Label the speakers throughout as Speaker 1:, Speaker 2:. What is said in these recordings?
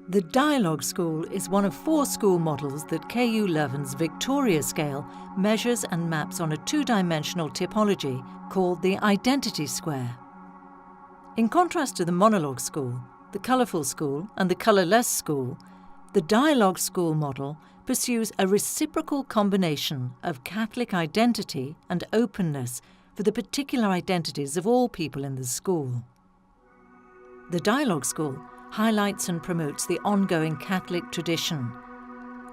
Speaker 1: The Dialogue School is one of 4 school models that KU Leuven's Victoria scale measures and maps on a 2-dimensional typology called the identity square. In contrast to the monologue school, the colourful school and the colourless school, the Dialogue School model pursues a reciprocal combination of Catholic identity and openness for the particular identities of all people in the school. The Dialogue School highlights and promotes the ongoing Catholic tradition,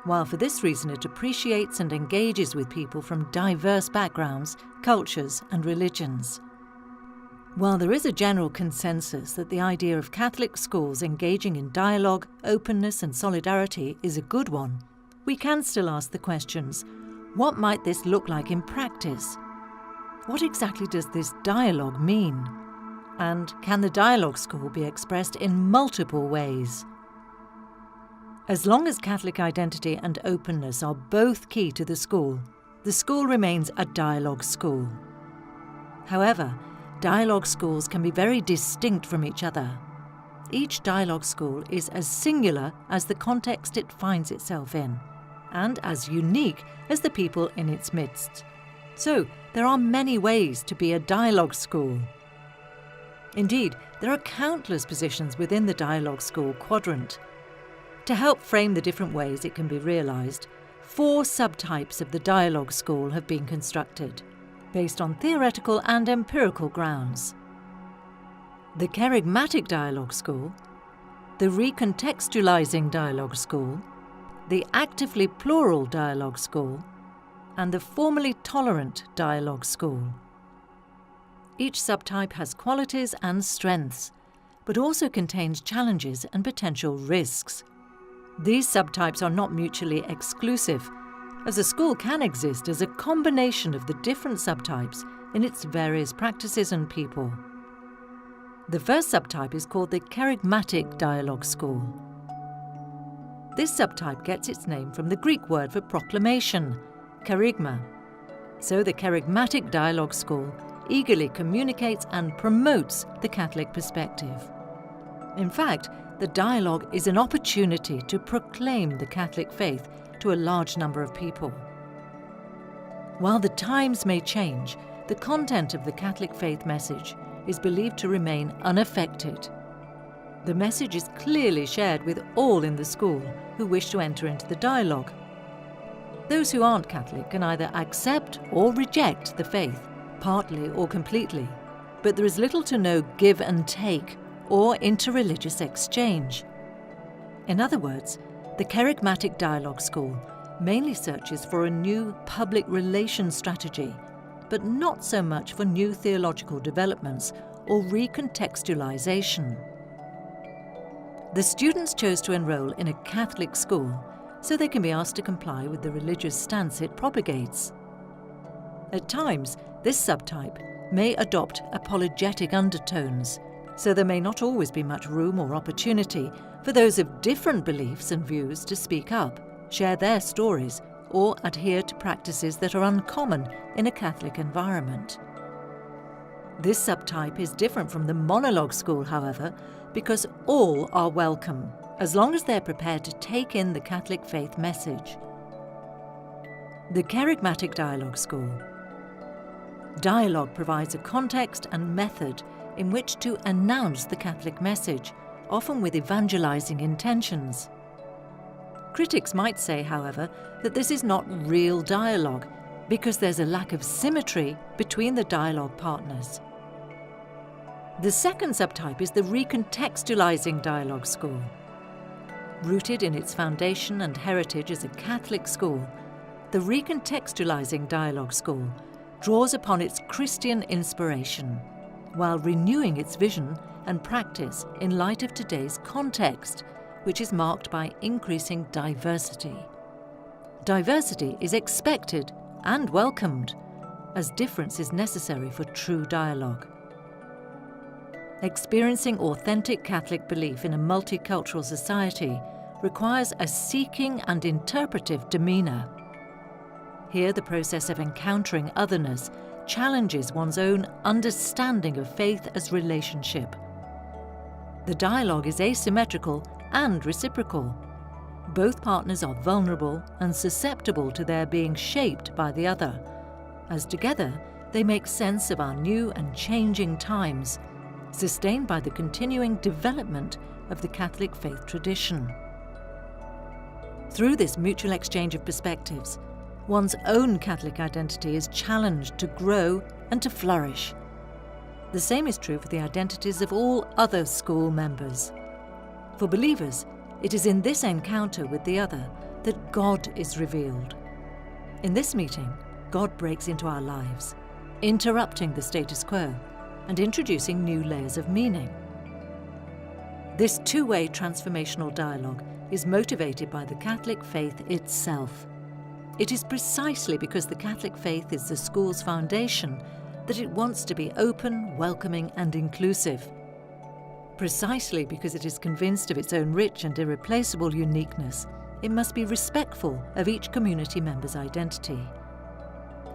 Speaker 1: while for this reason it appreciates and engages with people from diverse backgrounds, cultures and religions. While there is a general consensus that the idea of Catholic schools engaging in dialogue, openness and solidarity is a good one, we can still ask the questions: what might this look like in practice? What exactly does this dialogue mean? And can the Dialogue School be expressed in multiple ways? As long as Catholic identity and openness are both key to the school remains a dialogue school. However, dialogue schools can be very distinct from each other. Each dialogue school is as singular as the context it finds itself in, and as unique as the people in its midst. So, there are many ways to be a dialogue school. Indeed, there are countless positions within the Dialogue School quadrant. To help frame the different ways it can be realised, 4 subtypes of the Dialogue School have been constructed, based on theoretical and empirical grounds. The Kerygmatic Dialogue School, the Recontextualising Dialogue School, the Actively Plural Dialogue School, and the Formally Tolerant Dialogue School. Each subtype has qualities and strengths, but also contains challenges and potential risks. These subtypes are not mutually exclusive, as a school can exist as a combination of the different subtypes in its various practices and people. The first subtype is called the Kerygmatic Dialogue School. This subtype gets its name from the Greek word for proclamation, kerygma. So the Kerygmatic Dialogue School eagerly communicates and promotes the Catholic perspective. In fact, the dialogue is an opportunity to proclaim the Catholic faith to a large number of people. While the times may change, the content of the Catholic faith message is believed to remain unaffected. The message is clearly shared with all in the school who wish to enter into the dialogue. Those who aren't Catholic can either accept or reject the faith, partly or completely, but there is little to no give and take or interreligious exchange. In other words, the Kerygmatic Dialogue School mainly searches for a new public relations strategy, but not so much for new theological developments or recontextualization. The students chose to enroll in a Catholic school so they can be asked to comply with the religious stance it propagates. At times, this subtype may adopt apologetic undertones, so there may not always be much room or opportunity for those of different beliefs and views to speak up, share their stories, or adhere to practices that are uncommon in a Catholic environment. This subtype is different from the monologue school, however, because all are welcome, as long as they're prepared to take in the Catholic faith message. The Kerygmatic Dialogue School. Dialogue provides a context and method in which to announce the Catholic message, often with evangelizing intentions. Critics might say, however, that this is not real dialogue because there's a lack of symmetry between the dialogue partners. The second subtype is the Recontextualising Dialogue School. Rooted in its foundation and heritage as a Catholic school, the Recontextualising Dialogue School draws upon its Christian inspiration, while renewing its vision and practice in light of today's context, which is marked by increasing diversity. Diversity is expected and welcomed, as difference is necessary for true dialogue. Experiencing authentic Catholic belief in a multicultural society requires a seeking and interpretive demeanour. Here, the process of encountering otherness challenges one's own understanding of faith as relationship. The dialogue is asymmetrical and reciprocal. Both partners are vulnerable and susceptible to their being shaped by the other, as together they make sense of our new and changing times, sustained by the continuing development of the Catholic faith tradition. Through this mutual exchange of perspectives, one's own Catholic identity is challenged to grow and to flourish. The same is true for the identities of all other school members. For believers, it is in this encounter with the other that God is revealed. In this meeting, God breaks into our lives, interrupting the status quo and introducing new layers of meaning. This two-way transformational dialogue is motivated by the Catholic faith itself. It is precisely because the Catholic faith is the school's foundation that it wants to be open, welcoming, and inclusive. Precisely because it is convinced of its own rich and irreplaceable uniqueness, it must be respectful of each community member's identity.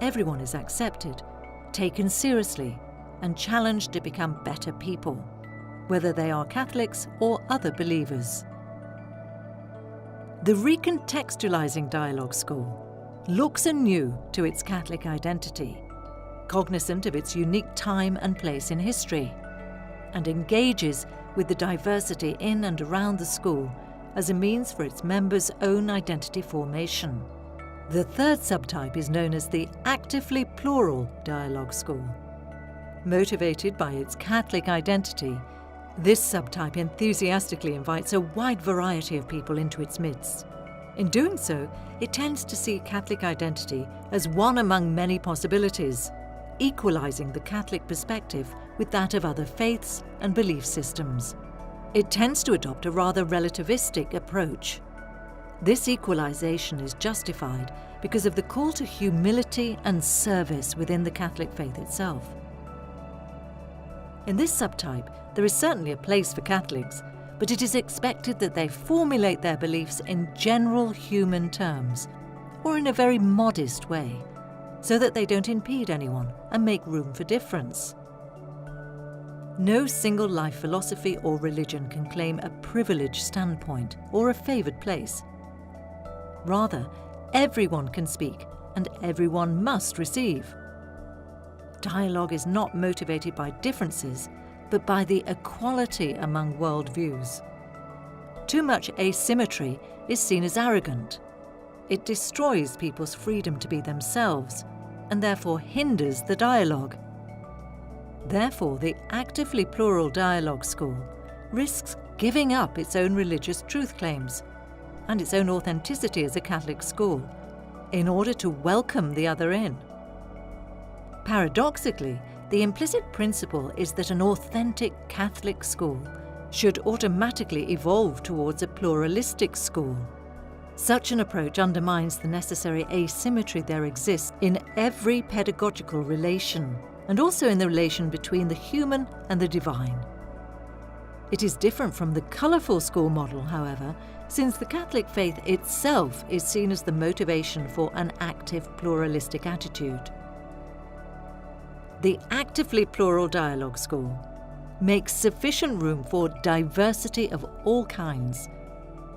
Speaker 1: Everyone is accepted, taken seriously, and challenged to become better people, whether they are Catholics or other believers. The recontextualizing dialogue school looks anew to its Catholic identity, cognizant of its unique time and place in history, and engages with the diversity in and around the school as a means for its members' own identity formation. The third subtype is known as the actively plural dialogue school. Motivated by its Catholic identity, this subtype enthusiastically invites a wide variety of people into its midst. In doing so, it tends to see Catholic identity as one among many possibilities, equalizing the Catholic perspective with that of other faiths and belief systems. It tends to adopt a rather relativistic approach. This equalization is justified because of the call to humility and service within the Catholic faith itself. In this subtype, there is certainly a place for Catholics, but it is expected that they formulate their beliefs in general human terms, or in a very modest way, so that they don't impede anyone and make room for difference. No single life philosophy or religion can claim a privileged standpoint or a favoured place. Rather, everyone can speak and everyone must receive. Dialogue is not motivated by differences, but by the equality among worldviews. Too much asymmetry is seen as arrogant. It destroys people's freedom to be themselves, and therefore hinders the dialogue. Therefore, the actively plural dialogue school risks giving up its own religious truth claims and its own authenticity as a Catholic school in order to welcome the other in. Paradoxically, the implicit principle is that an authentic Catholic school should automatically evolve towards a pluralistic school. Such an approach undermines the necessary asymmetry there exists in every pedagogical relation, and also in the relation between the human and the divine. It is different from the colourful school model, however, since the Catholic faith itself is seen as the motivation for an active pluralistic attitude. The actively plural dialogue school makes sufficient room for diversity of all kinds,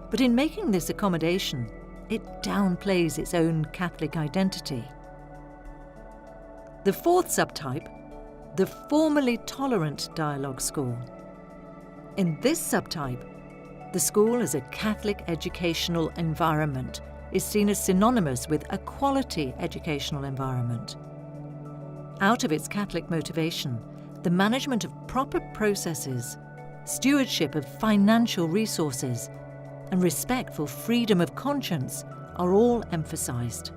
Speaker 1: but in making this accommodation, it downplays its own Catholic identity. The fourth subtype, the formally tolerant dialogue school. In this subtype, the school as a Catholic educational environment is seen as synonymous with a quality educational environment. Out of its Catholic motivation, the management of proper processes, stewardship of financial resources, and respect for freedom of conscience are all emphasized.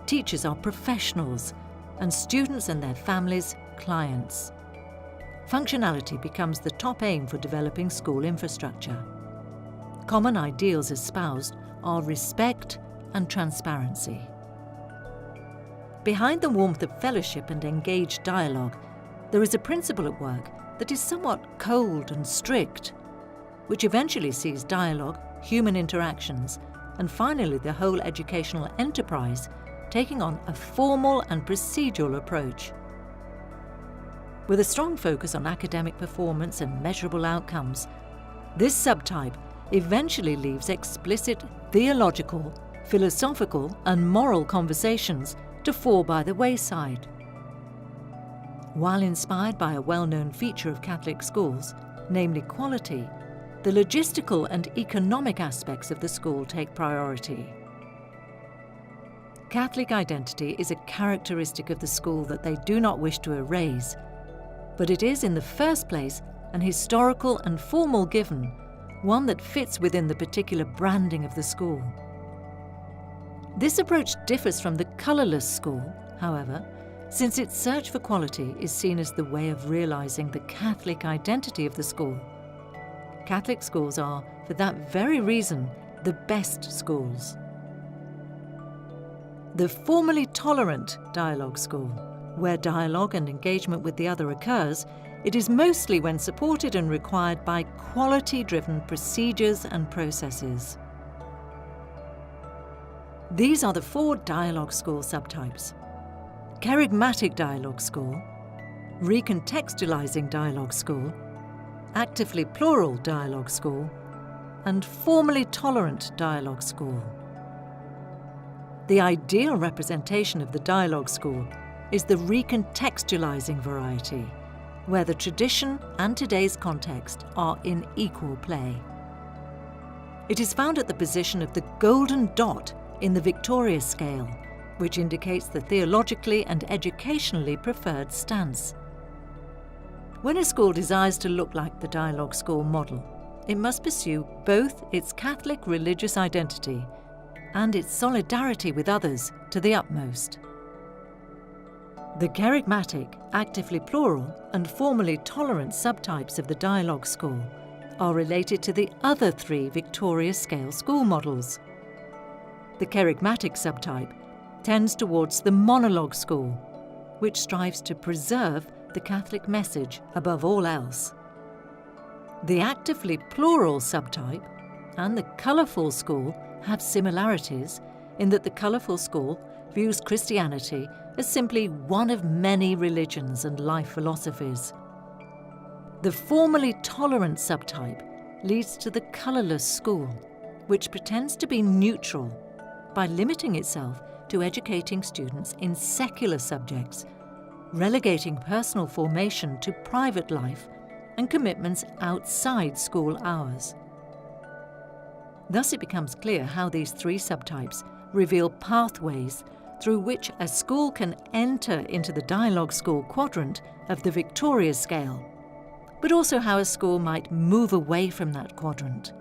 Speaker 1: Teachers are professionals, and students and their families clients. Functionality becomes the top aim for developing school infrastructure. Common ideals espoused are respect and transparency. Behind the warmth of fellowship and engaged dialogue, there is a principle at work that is somewhat cold and strict, which eventually sees dialogue, human interactions, and finally the whole educational enterprise taking on a formal and procedural approach. With a strong focus on academic performance and measurable outcomes, This subtype eventually leaves explicit theological, philosophical and moral conversations to fall by the wayside. While inspired by a well-known feature of Catholic schools, namely quality, the logistical and economic aspects of the school take priority. Catholic identity is a characteristic of the school that they do not wish to erase, but it is in the first place an historical and formal given, one that fits within the particular branding of the school. This approach differs from the colourless school, however, since its search for quality is seen as the way of realising the Catholic identity of the school. Catholic schools are, for that very reason, the best schools. The formally tolerant dialogue school, where dialogue and engagement with the other occurs, it is mostly when supported and required by quality-driven procedures and processes. These are the 4 dialogue school subtypes: Kerygmatic dialogue school, Recontextualizing dialogue school, Actively plural dialogue school, and Formally tolerant dialogue school. The ideal representation of the dialogue school is the recontextualizing variety, where the tradition and today's context are in equal play. It is found at the position of the golden dot in the Victoria scale, which indicates the theologically and educationally preferred stance. When a school desires to look like the dialogue school model, it must pursue both its Catholic religious identity and its solidarity with others to the utmost. The kerygmatic, actively plural, and formally tolerant subtypes of the dialogue school are related to the other 3 Victoria scale school models. The kerygmatic subtype tends towards the monologue school, which strives to preserve the Catholic message above all else. The actively plural subtype and the colourful school have similarities in that the colourful school views Christianity as simply one of many religions and life philosophies. The formally tolerant subtype leads to the colourless school, which pretends to be neutral by limiting itself to educating students in secular subjects, relegating personal formation to private life and commitments outside school hours. Thus it becomes clear how these 3 subtypes reveal pathways through which a school can enter into the dialogue school quadrant of the Victoria scale, but also how a school might move away from that quadrant.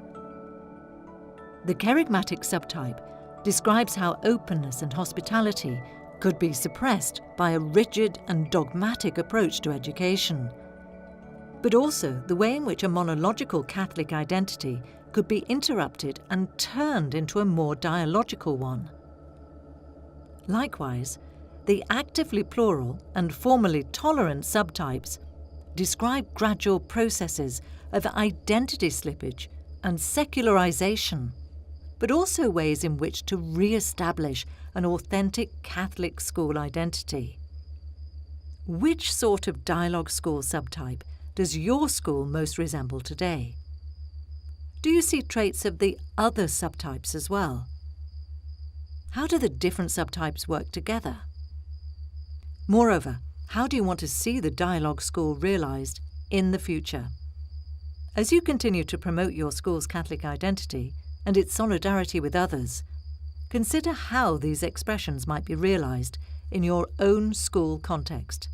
Speaker 1: The kerygmatic subtype describes how openness and hospitality could be suppressed by a rigid and dogmatic approach to education, but also the way in which a monological Catholic identity could be interrupted and turned into a more dialogical one. Likewise, the actively plural and formally tolerant subtypes describe gradual processes of identity slippage and secularization, but also ways in which to re-establish an authentic Catholic school identity. Which sort of dialogue school subtype does your school most resemble today? Do you see traits of the other subtypes as well? How do the different subtypes work together? Moreover, how do you want to see the dialogue school realised in the future? As you continue to promote your school's Catholic identity and its solidarity with others, consider how these expressions might be realised in your own school context.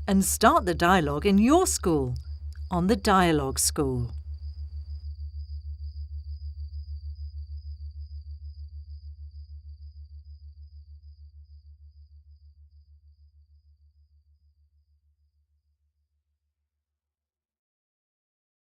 Speaker 1: And start the dialogue in your school on the Dialogue School.